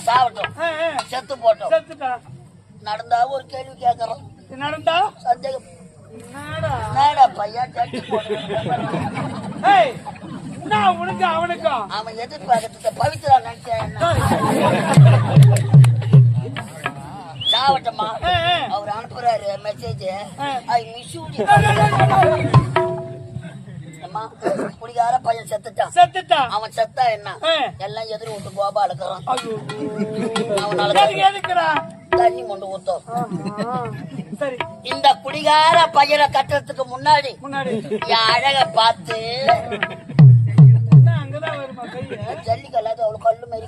சாப்பிட்டோம் செத்து போட்டோம் நடந்தா ஒரு கேள்வி கேட்கறோம் நடந்தா சந்தேகம் பையன் உனக்கு அவனுக்கும் அவன் எதிர்பார்க்கறது பவித்ரா நினைச்சேன் சாவட்டமா அவர் அனுப்புறாரு மெசேஜ் ஐ மிஸ் யூ குடிகார பையன் செத்துட்டான் அவன் செத்தா என்ன எல்லாம் எதிர் விட்டு கோபா அழுக்கிறான் அவனால தண்ணி கொண்டு ஊத்தோம் இந்த குடிகார பையனை கட்டுறதுக்கு முன்னாடி என் அழக பார்த்து ஜல்லிக்கல்லாது அவ்வளவு கல்லு மாதிரி